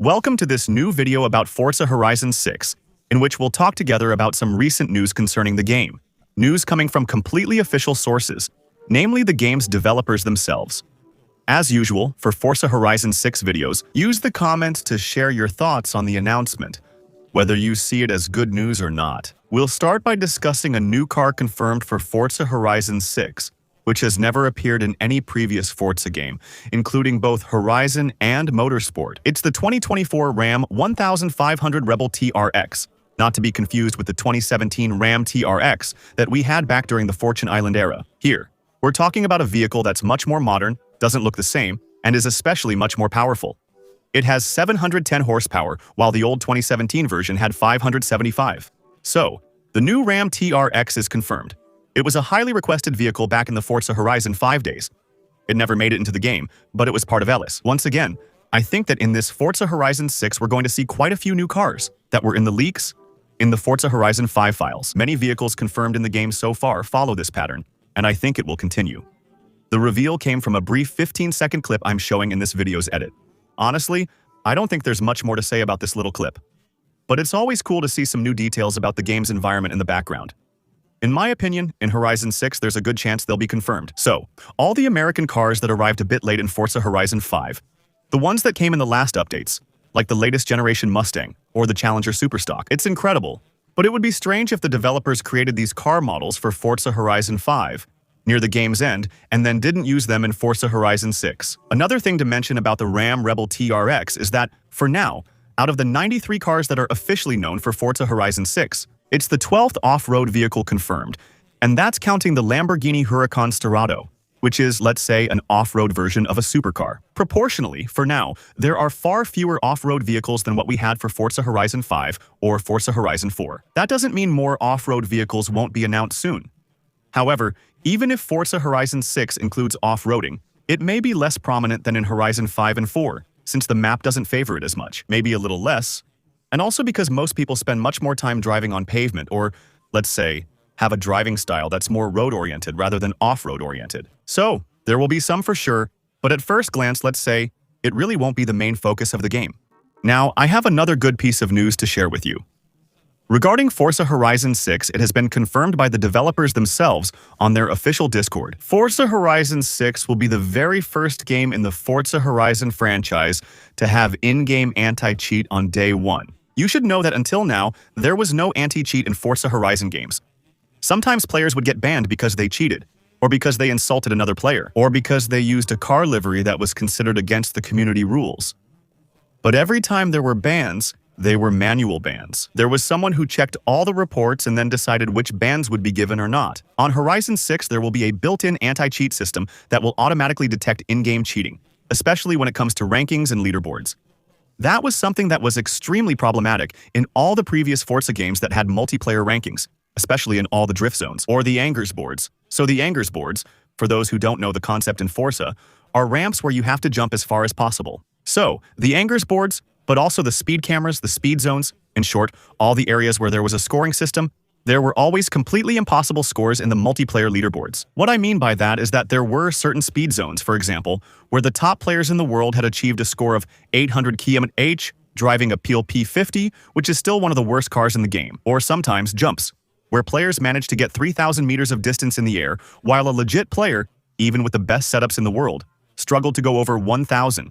Welcome to this new video about Forza Horizon 6, in which we'll talk together about some recent news concerning the game. News coming from completely official sources, namely the game's developers themselves. As usual, for Forza Horizon 6 videos, use the comments to share your thoughts on the announcement, whether you see it as good news or not. We'll start by discussing a new car confirmed for Forza Horizon 6, which has never appeared in any previous Forza game, including both Horizon and Motorsport. It's the 2024 RAM 1500 Rebel TRX, not to be confused with the 2017 RAM TRX that we had back during the Fortune Island era. Here, we're talking about a vehicle that's much more modern, doesn't look the same, and is especially much more powerful. It has 710 horsepower, while the old 2017 version had 575. So, the new RAM TRX is confirmed. It was a highly requested vehicle back in the Forza Horizon 5 days. It never made it into the game, but it was part of Ellis. Once again, I think that in this Forza Horizon 6 we're going to see quite a few new cars that were in the leaks in the Forza Horizon 5 files. Many vehicles confirmed in the game so far follow this pattern, and I think it will continue. The reveal came from a brief 15-second clip I'm showing in this video's edit. Honestly, I don't think there's much more to say about this little clip. But it's always cool to see some new details about the game's environment in the background. In my opinion, in Horizon 6, there's a good chance they'll be confirmed. So, all the American cars that arrived a bit late in Forza Horizon 5, the ones that came in the last updates, like the latest generation Mustang or the Challenger Superstock, it's incredible. But it would be strange if the developers created these car models for Forza Horizon 5 near the game's end and then didn't use them in Forza Horizon 6. Another thing to mention about the RAM Rebel TRX is that, for now, out of the 93 cars that are officially known for Forza Horizon 6, it's the 12th off-road vehicle confirmed, and that's counting the Lamborghini Huracan Storado, which is, let's say, an off-road version of a supercar. Proportionally, for now, there are far fewer off-road vehicles than what we had for Forza Horizon 5 or Forza Horizon 4. That doesn't mean more off-road vehicles won't be announced soon. However, even if Forza Horizon 6 includes off-roading, it may be less prominent than in Horizon 5 and 4, since the map doesn't favor it as much, maybe a little less, and also because most people spend much more time driving on pavement or, let's say, have a driving style that's more road-oriented rather than off-road-oriented. So, there will be some for sure, but at first glance, let's say, it really won't be the main focus of the game. Now, I have another good piece of news to share with you. Regarding Forza Horizon 6, it has been confirmed by the developers themselves on their official Discord. Forza Horizon 6 will be the very first game in the Forza Horizon franchise to have in-game anti-cheat on day one. You should know that until now, there was no anti-cheat in Forza Horizon games. Sometimes players would get banned because they cheated, or because they insulted another player, or because they used a car livery that was considered against the community rules. But every time there were bans, they were manual bans. There was someone who checked all the reports and then decided which bans would be given or not. On Horizon 6, there will be a built-in anti-cheat system that will automatically detect in-game cheating, especially when it comes to rankings and leaderboards. That was something that was extremely problematic in all the previous Forza games that had multiplayer rankings, especially in all the drift zones, or the Angers boards. So the Angers boards, for those who don't know the concept in Forza, are ramps where you have to jump as far as possible. So, the Angers boards, but also the speed cameras, the speed zones, in short, all the areas where there was a scoring system, there were always completely impossible scores in the multiplayer leaderboards. What I mean by that is that there were certain speed zones, for example, where the top players in the world had achieved a score of 800 km/h, driving a Peel P50, which is still one of the worst cars in the game, or sometimes jumps, where players managed to get 3,000 meters of distance in the air, while a legit player, even with the best setups in the world, struggled to go over 1,000.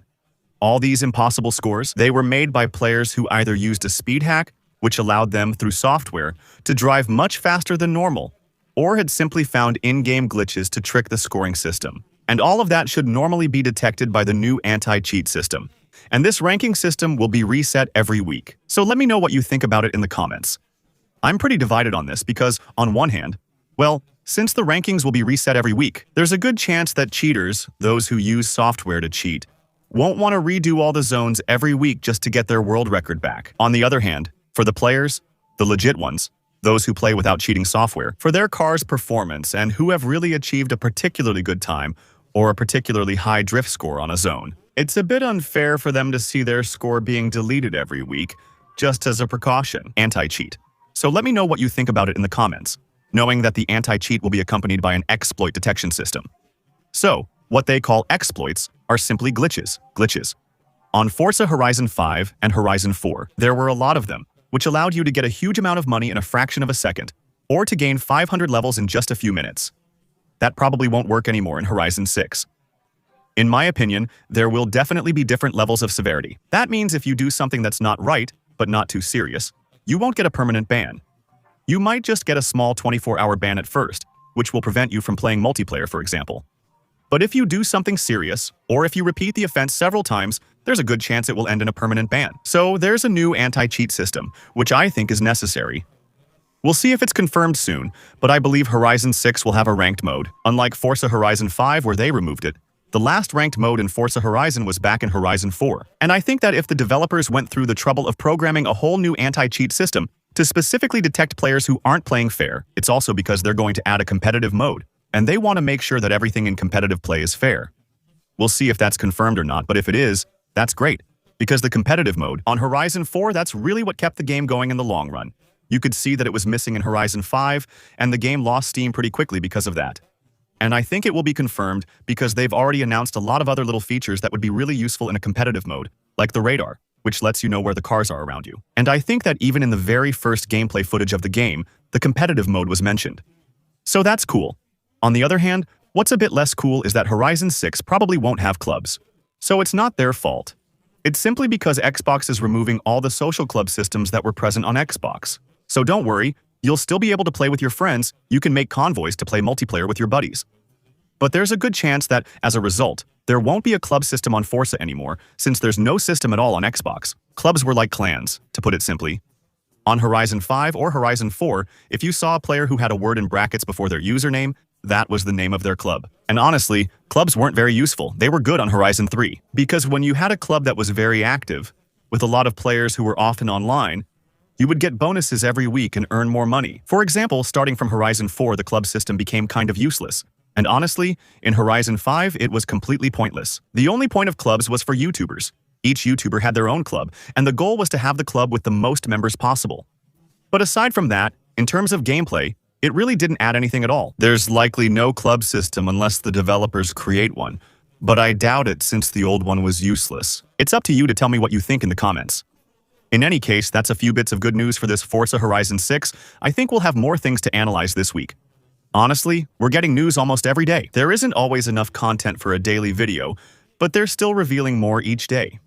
All these impossible scores, they were made by players who either used a speed hack, which allowed them, through software, to drive much faster than normal, or had simply found in-game glitches to trick the scoring system. And all of that should normally be detected by the new anti-cheat system. And this ranking system will be reset every week. So let me know what you think about it in the comments. I'm pretty divided on this because, on one hand, well, since the rankings will be reset every week, there's a good chance that cheaters, those who use software to cheat, won't want to redo all the zones every week just to get their world record back. On the other hand, for the players, the legit ones, those who play without cheating software, for their car's performance and who have really achieved a particularly good time or a particularly high drift score on a zone, it's a bit unfair for them to see their score being deleted every week, just as a precaution, anti-cheat. So let me know what you think about it in the comments, knowing that the anti-cheat will be accompanied by an exploit detection system. So, what they call exploits are simply glitches. On Forza Horizon 5 and Horizon 4, there were a lot of them, which allowed you to get a huge amount of money in a fraction of a second, or to gain 500 levels in just a few minutes. That probably won't work anymore in Horizon 6. In my opinion, there will definitely be different levels of severity. That means if you do something that's not right, but not too serious, you won't get a permanent ban. You might just get a small 24-hour ban at first, which will prevent you from playing multiplayer, for example. But if you do something serious, or if you repeat the offense several times, there's a good chance it will end in a permanent ban. So there's a new anti-cheat system, which I think is necessary. We'll see if it's confirmed soon, but I believe Horizon 6 will have a ranked mode, unlike Forza Horizon 5 where they removed it. The last ranked mode in Forza Horizon was back in Horizon 4, and I think that if the developers went through the trouble of programming a whole new anti-cheat system to specifically detect players who aren't playing fair, it's also because they're going to add a competitive mode, and they want to make sure that everything in competitive play is fair. We'll see if that's confirmed or not, but if it is, that's great, because the competitive mode on Horizon 4, that's really what kept the game going in the long run. You could see that it was missing in Horizon 5, and the game lost steam pretty quickly because of that. And I think it will be confirmed because they've already announced a lot of other little features that would be really useful in a competitive mode, like the radar, which lets you know where the cars are around you. And I think that even in the very first gameplay footage of the game, the competitive mode was mentioned. So that's cool. On the other hand, what's a bit less cool is that Horizon 6 probably won't have clubs. So it's not their fault. It's simply because Xbox is removing all the social club systems that were present on Xbox. So don't worry, you'll still be able to play with your friends. You can make convoys to play multiplayer with your buddies. But there's a good chance that, as a result, there won't be a club system on Forza anymore, since there's no system at all on Xbox. Clubs were like clans, to put it simply. On Horizon 5 or Horizon 4, if you saw a player who had a word in brackets before their username, that was the name of their club. And honestly, clubs weren't very useful. They were good on Horizon 3, because when you had a club that was very active, with a lot of players who were often online, you would get bonuses every week and earn more money. For example, starting from Horizon 4, the club system became kind of useless. And honestly, in Horizon 5, it was completely pointless. The only point of clubs was for YouTubers. Each YouTuber had their own club, and the goal was to have the club with the most members possible. But aside from that, in terms of gameplay, it really didn't add anything at all. There's likely no club system unless the developers create one, but I doubt it since the old one was useless. It's up to you to tell me what you think in the comments. In any case, that's a few bits of good news for this Forza Horizon 6. I think we'll have more things to analyze this week. Honestly, we're getting news almost every day. There isn't always enough content for a daily video, but they're still revealing more each day.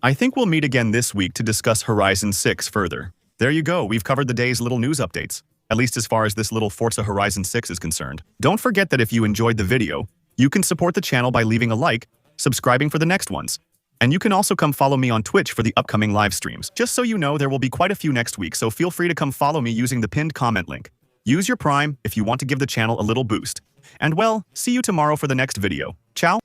I think we'll meet again this week to discuss Horizon 6 further. There you go, we've covered the day's little news updates, at least as far as this little Forza Horizon 6 is concerned. Don't forget that if you enjoyed the video, you can support the channel by leaving a like, subscribing for the next ones. And you can also come follow me on Twitch for the upcoming live streams. Just so you know, there will be quite a few next week, so feel free to come follow me using the pinned comment link. Use your Prime if you want to give the channel a little boost. And well, see you tomorrow for the next video. Ciao!